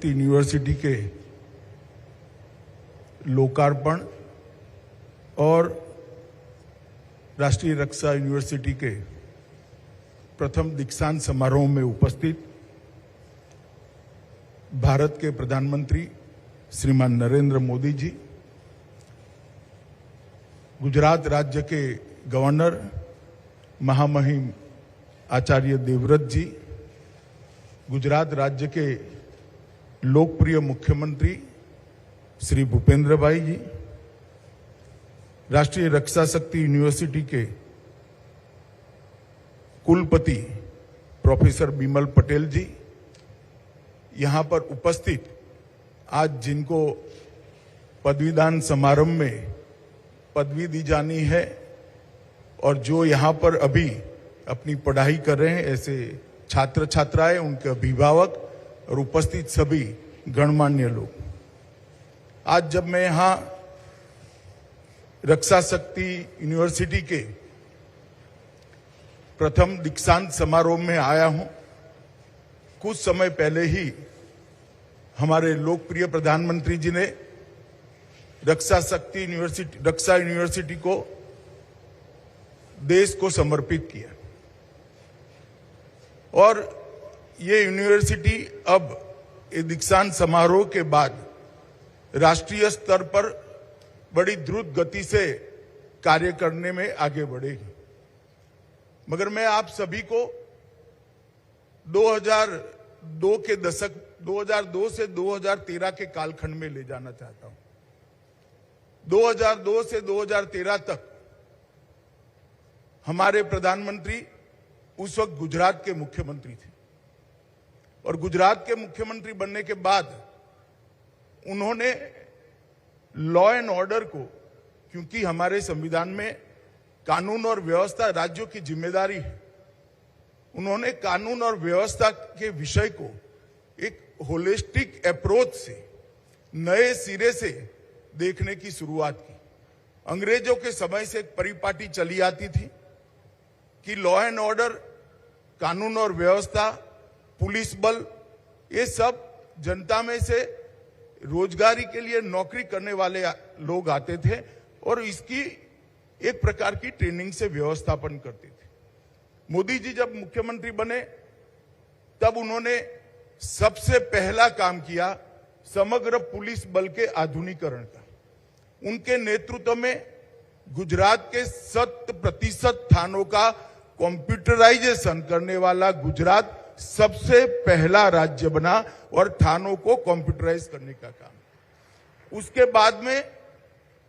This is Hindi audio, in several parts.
शक्ति यूनिवर्सिटी के लोकार्पण और राष्ट्रीय रक्षा यूनिवर्सिटी के प्रथम दीक्षांत समारोह में उपस्थित भारत के प्रधानमंत्री श्रीमान नरेंद्र मोदी जी, गुजरात राज्य के गवर्नर महामहिम आचार्य देवव्रत जी, गुजरात राज्य के लोकप्रिय मुख्यमंत्री श्री भूपेंद्र भाई जी, राष्ट्रीय रक्षा शक्ति यूनिवर्सिटी के कुलपति प्रोफेसर बिमल पटेल जी, यहां पर उपस्थित आज जिनको पदवीदान समारोह में पदवी दी जानी है और जो यहां पर अभी अपनी पढ़ाई कर रहे हैं ऐसे छात्र छात्राएं, उनके अभिभावक और उपस्थित सभी गणमान्य लोग, आज जब मैं यहां रक्षा शक्ति यूनिवर्सिटी के प्रथम दीक्षांत समारोह में आया हूं, कुछ समय पहले ही हमारे लोकप्रिय प्रधानमंत्री जी ने रक्षा यूनिवर्सिटी को देश को समर्पित किया और ये यूनिवर्सिटी अब दीक्षांत समारोह के बाद राष्ट्रीय स्तर पर बड़ी द्रुत गति से कार्य करने में आगे बढ़ेगी। मगर मैं आप सभी को 2002 के दशक 2002 से 2013 के कालखंड में ले जाना चाहता हूं। 2002 से 2013 तक हमारे प्रधानमंत्री उस वक्त गुजरात के मुख्यमंत्री थे और गुजरात के मुख्यमंत्री बनने के बाद उन्होंने लॉ एंड ऑर्डर को, क्योंकि हमारे संविधान में कानून और व्यवस्था राज्यों की जिम्मेदारी है, उन्होंने कानून और व्यवस्था के विषय को एक होलिस्टिक अप्रोच से नए सिरे से देखने की शुरुआत की। अंग्रेजों के समय से एक परिपाटी चली आती थी कि लॉ एंड ऑर्डर, कानून और व्यवस्था, पुलिस बल, ये सब जनता में से रोजगारी के लिए नौकरी करने वाले लोग आते थे और इसकी एक प्रकार की ट्रेनिंग से व्यवस्थापन करते थे। मोदी जी जब मुख्यमंत्री बने तब उन्होंने सबसे पहला काम किया समग्र पुलिस बल के आधुनिकीकरण का। उनके नेतृत्व में गुजरात के 100% थानों का कंप्यूटराइजेशन करने वाला गुजरात सबसे पहला राज्य बना और थानों को कंप्यूटराइज करने का काम। उसके बाद में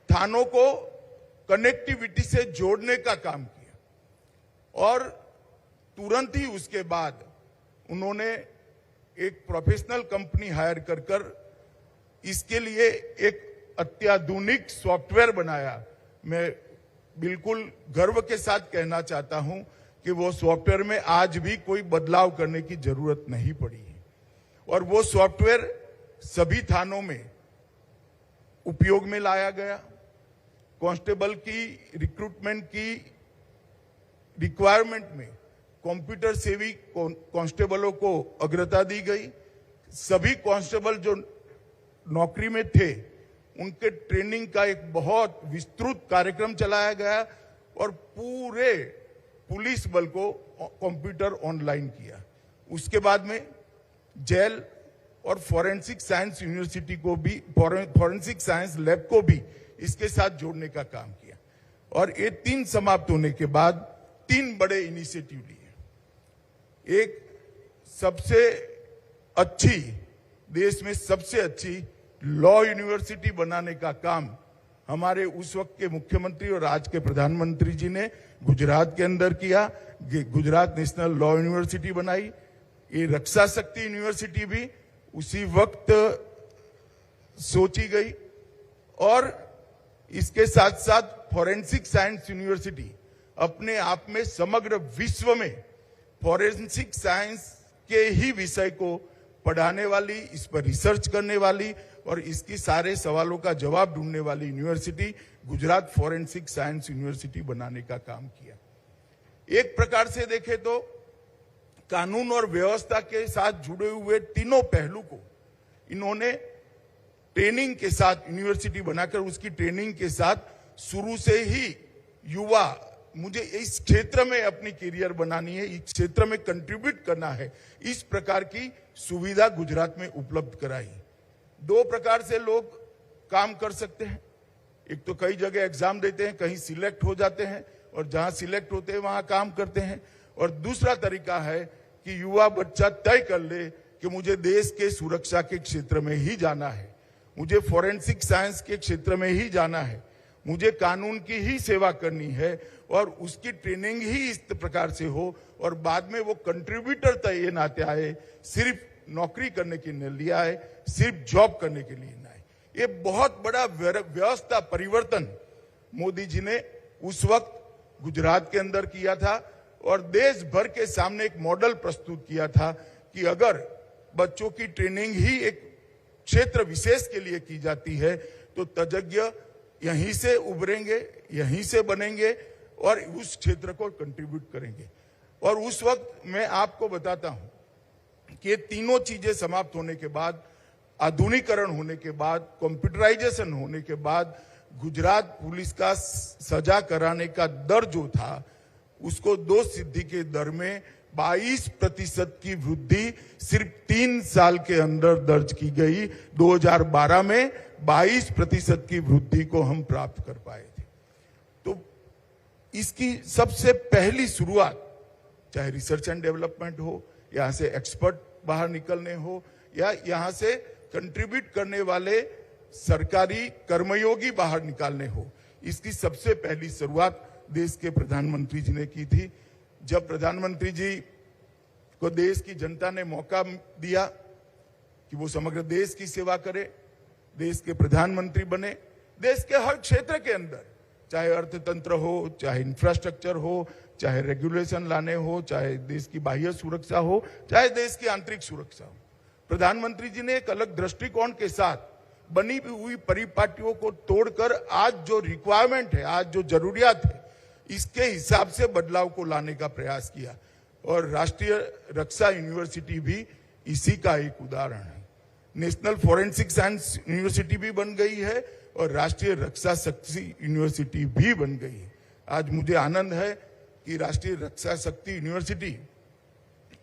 थानों को कनेक्टिविटी से जोड़ने का काम किया और तुरंत ही उसके बाद उन्होंने एक प्रोफेशनल कंपनी हायर कर इसके लिए एक अत्याधुनिक सॉफ्टवेयर बनाया। मैं बिल्कुल गर्व के साथ कहना चाहता हूं कि वो सॉफ्टवेयर में आज भी कोई बदलाव करने की जरूरत नहीं पड़ी है और वो सॉफ्टवेयर सभी थानों में उपयोग में लाया गया। कांस्टेबल की रिक्रूटमेंट की रिक्वायरमेंट में कंप्यूटर सेवी कांस्टेबलों को अग्रता दी गई। सभी कांस्टेबल जो नौकरी में थे उनके ट्रेनिंग का एक बहुत विस्तृत कार्यक्रम चलाया गया और पूरे पुलिस बल को कंप्यूटर ऑनलाइन किया। उसके बाद में जेल और फॉरेंसिक साइंस यूनिवर्सिटी को भी, फॉरेंसिक साइंस लैब को भी इसके साथ जोड़ने का काम किया और ये 3 समाप्त होने के बाद 3 बड़े इनिशिएटिव लिए। एक सबसे अच्छी, देश में सबसे अच्छी लॉ यूनिवर्सिटी बनाने का काम हमारे उस वक्त के मुख्यमंत्री और आज के प्रधानमंत्री जी ने गुजरात के अंदर किया। गुजरात नेशनल लॉ यूनिवर्सिटी बनाई। ये रक्षा शक्ति यूनिवर्सिटी भी उसी वक्त सोची गई और इसके साथ साथ फॉरेंसिक साइंस यूनिवर्सिटी अपने आप में समग्र विश्व में फॉरेंसिक साइंस के ही विषय को पढ़ाने वाली, इस पर रिसर्च करने वाली और इसकी सारे सवालों का जवाब ढूंढने वाली university Gujarat forensic science university बनाने का काम किया। एक प्रकार से देखें तो कानून और व्यवस्था के साथ जुड़े हुए तीनों पहलू को इन्होंने ट्रेनिंग के साथ यूनिवर्सिटी बनाकर उसकी ट्रेनिंग के साथ शुरू से ही युवा मुझे इस क्षेत्र में अपनी करियर बनानी है, इस क्षेत्र में कंट्रीब्यूट करना है, इस प्रकार की सुविधा गुजरात में उपलब्ध कराई। दो प्रकार से लोग काम कर सकते हैं, एक तो कई जगह एग्जाम देते हैं, कहीं सिलेक्ट हो जाते हैं और जहां सिलेक्ट होते हैं वहां काम करते हैं, और दूसरा तरीका है कि युवा बच्चा तय कर ले कि मुझे देश के सुरक्षा के क्षेत्र में ही जाना है, मुझे फॉरेंसिक साइंस के क्षेत्र में ही जाना है, मुझे कानून की ही सेवा करनी है और उसकी ट्रेनिंग ही इस प्रकार से हो और बाद में वो कंट्रीब्यूटर तय नाते आए, सिर्फ नौकरी करने के लिए लिया है, सिर्फ जॉब करने के लिए ना है। ये बहुत बड़ा व्यवस्था परिवर्तन मोदी जी ने उस वक्त गुजरात के अंदर किया था और देश भर के सामने एक मॉडल प्रस्तुत किया था कि अगर बच्चों की ट्रेनिंग ही एक क्षेत्र विशेष के लिए की जाती है तो तज्ञ यहीं से उभरेंगे, यहीं से बनेंगे और उस क्षेत्र को कंट्रीब्यूट करेंगे। और उस वक्त मैं आपको बताता हूं कि ये तीनों चीजें समाप्त होने के बाद, आधुनिकीकरण होने के बाद, कंप्यूटराइजेशन होने के बाद गुजरात पुलिस का सजा कराने का दर जो था उसको 2 सिद्धि के दर में 22% की वृद्धि सिर्फ 3 साल के अंदर दर्ज की गई। 2012 में 22% की वृद्धि को हम प्राप्त कर पाए थे। तो इसकी सबसे पहली शुरुआत चाहे रिसर्च एंड डेवलपमेंट हो, यहां से एक्सपर्ट बाहर निकलने हो या यहां से कंट्रीब्यूट करने वाले सरकारी कर्मयोगी बाहर निकालने हो, इसकी सबसे पहली शुरुआत देश के प्रधानमंत्री जी ने की थी। जब प्रधानमंत्री जी को देश की जनता ने मौका दिया कि वो समग्र देश की सेवा करे, देश के प्रधानमंत्री बने, देश के हर क्षेत्र के अंदर, चाहे अर्थतंत्र हो, चाहे इंफ्रास्ट्रक्चर हो, चाहे रेगुलेशन लाने हो, चाहे देश की बाह्य सुरक्षा हो, चाहे देश की आंतरिक सुरक्षा हो, प्रधानमंत्री जी ने एक अलग दृष्टिकोण के साथ बनी हुई परिपाटियों को तोड़कर आज जो रिक्वायरमेंट है, आज जो जरूरियात है, इसके हिसाब से बदलाव को लाने का प्रयास किया। और राष्ट्रीय रक्षा यूनिवर्सिटी भी इसी का एक उदाहरण है। नेशनल फॉरेंसिक साइंस यूनिवर्सिटी भी बन गई है और राष्ट्रीय रक्षा शक्ति यूनिवर्सिटी भी बन गई है। आज मुझे आनंद है कि राष्ट्रीय रक्षा शक्ति यूनिवर्सिटी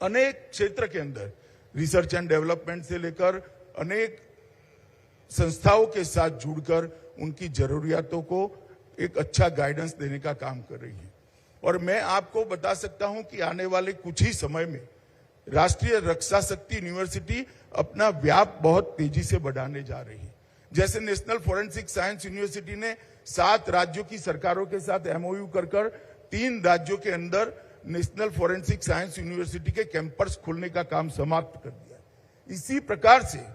अनेक क्षेत्र के अंदर रिसर्च एंड डेवलपमेंट से लेकर अनेक संस्थाओं के साथ जुड़कर उनकी जरूरियातों को एक अच्छा गाइडेंस देने का काम कर रही है। और मैं आपको बता सकता हूं कि आने वाले कुछ ही समय में राष्ट्रीय रक्षा शक्ति यूनिवर्सिटी अपना व्याप बहुत तेजी से बढ़ाने जा रही है। जैसे नेशनल फॉरेंसिक साइंस यूनिवर्सिटी ने 7 राज्यों की सरकारों के साथ एमओयू कर 3 राज्यों के अंदर नेशनल फॉरेंसिक साइंस यूनिवर्सिटी के कैंपस खोलने का काम समाप्त कर दिया। इसी प्रकार से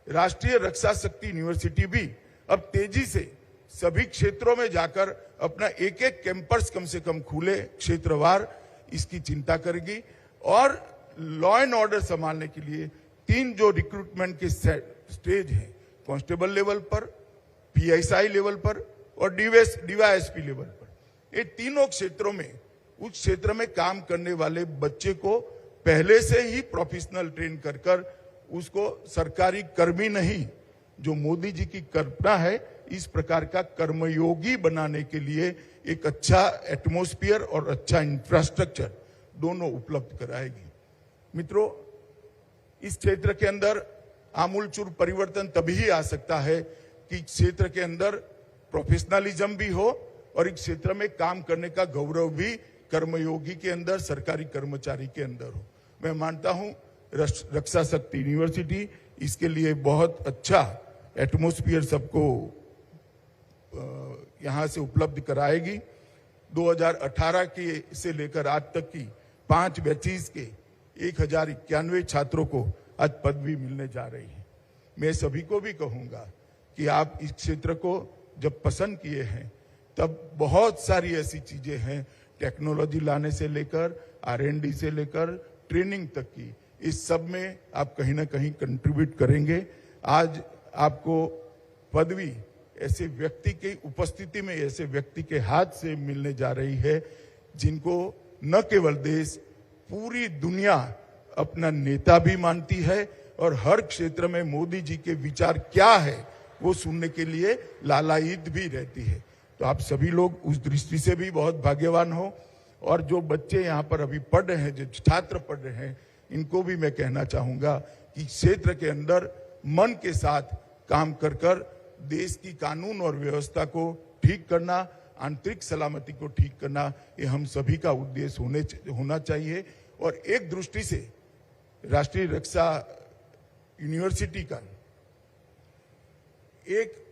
राष्ट्रीय रक्षा शक्ति यूनिवर्सिटी भी अब तेजी से सभी क्षेत्रों में जाकर अपना एक कैंपस कम से कम खुले क्षेत्रवार, इसकी चिंता करेगी। और लॉ एंड ऑर्डर संभालने के लिए 3 जो रिक्रूटमेंट के स्टेज हैं, कांस्टेबल लेवल पर, पीएसआई लेवल पर और डीवाईएसपी लेवल पर, ये तीनों क्षेत्रों में उस क्षेत्र में काम करने वाले बच्चे को पहले से ही प्रोफेशनल ट्रेन कर उसको सरकारी कर्मी नहीं, जो मोदी जी की कल्पना है, इस प्रकार का कर्मयोगी बनाने के लिए एक अच्छा एटमॉस्फेयर और अच्छा इंफ्रास्ट्रक्चर दोनों उपलब्ध कराएगी। मित्रों, इस क्षेत्र के अंदर आमूलचूल परिवर्तन तभी आ सकता है कि क्षेत्र के अंदर प्रोफेशनलिज्म भी हो और इस क्षेत्र में काम करने का गौरव भी कर्मयोगी के अंदर, सरकारी कर्मचारी के अंदर हो। मैं मानता हूं रक्षा शक्ति यूनिवर्सिटी इसके लिए बहुत अच्छा एटमॉस्फेयर सबको यहां से उपलब्ध कराएगी। 2018 के से लेकर आज तक की 5 बैचेस के 1091 छात्रों को आज पदवी मिलने जा रही है। मैं सभी को भी कहूंगा कि आप इस क्षेत्र को जब पसंद किए हैं तब बहुत सारी ऐसी चीजें हैं, टेक्नोलॉजी लाने से लेकर R&D से लेकर ट्रेनिंग तक की, इस सब में आप कहीं ना कहीं कंट्रीब्यूट करेंगे। आज आपको पदवी ऐसे व्यक्ति की उपस्थिति में, ऐसे व्यक्ति के हाथ से मिलने जा रही है जिनको न केवल देश, पूरी दुनिया अपना नेता भी मानती है और हर क्षेत्र में मोदी जी के विचार क्या है वो सुनने के लिए लालायित भी रहती है। तो आप सभी लोग उस दृष्टि से भी बहुत भाग्यवान हो। और जो बच्चे यहाँ पर अभी पढ़ रहे हैं, जो छात्र पढ़ रहे हैं, इनको भी मैं कहना चाहूंगा कि क्षेत्र के अंदर मन के साथ काम कर कर देश की कानून और व्यवस्था को ठीक करना, आंतरिक सलामती को ठीक करना, ये हम सभी का उद्देश्य होना चाहिए। और एक दृष्टि से राष्ट्रीय रक्षा यूनिवर्सिटी का एक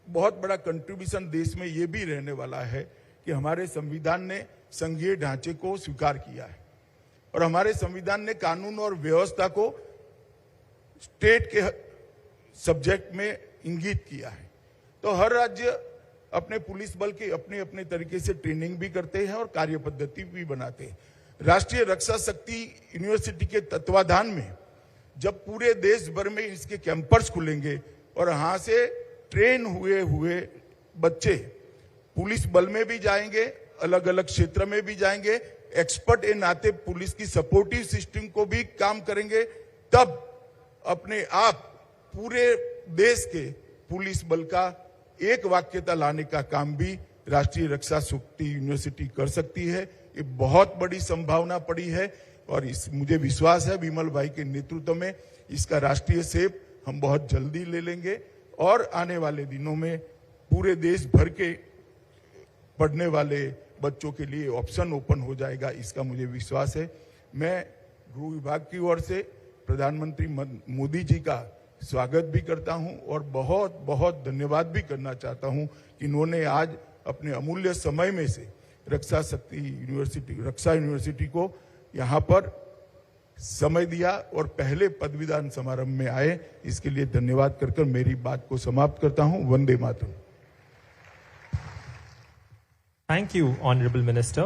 बहुत बड़ा कंट्रीब्यूशन देश में ये भी रहने वाला है कि हमारे संविधान ने संघीय ढांचे को स्वीकार किया है और हमारे संविधान ने कानून और व्यवस्था को स्टेट के सब्जेक्ट में इंगित किया है। तो हर राज्य अपने पुलिस बल की अपने अपने तरीके से ट्रेनिंग भी करते हैं और कार्य पद्धति भी बनाते हैं। राष्ट्रीय रक्षा शक्ति यूनिवर्सिटी के तत्वाधान में जब पूरे देश भर में इसके कैंपस खुलेंगे और यहां से ट्रेन हुए बच्चे पुलिस बल में भी जाएंगे, अलग अलग क्षेत्र में भी जाएंगे, एक्सपर्ट ए नाते पुलिस की सपोर्टिव सिस्टम को भी काम करेंगे, तब अपने आप पूरे देश के पुलिस बल का एक वाक्यता लाने का काम भी राष्ट्रीय रक्षा शक्ति यूनिवर्सिटी कर सकती है। ये बहुत बड़ी संभावना पड़ी है और मुझे विश्वास है विमल भाई के नेतृत्व में इसका राष्ट्रीय शेप हम बहुत जल्दी ले लेंगे और आने वाले दिनों में पूरे देश भर के पढ़ने वाले बच्चों के लिए ऑप्शन ओपन हो जाएगा, इसका मुझे विश्वास है। मैं गृह विभाग की ओर से प्रधानमंत्री मोदी जी का स्वागत भी करता हूं और बहुत बहुत धन्यवाद भी करना चाहता हूं कि इन्होंने आज अपने अमूल्य समय में से रक्षा यूनिवर्सिटी को यहाँ पर समय दिया और पहले पदवीदान समारंभ में आए, इसके लिए धन्यवाद कर मेरी बात को समाप्त करता हूं। Vande Mataram. Thank you, Honorable Minister.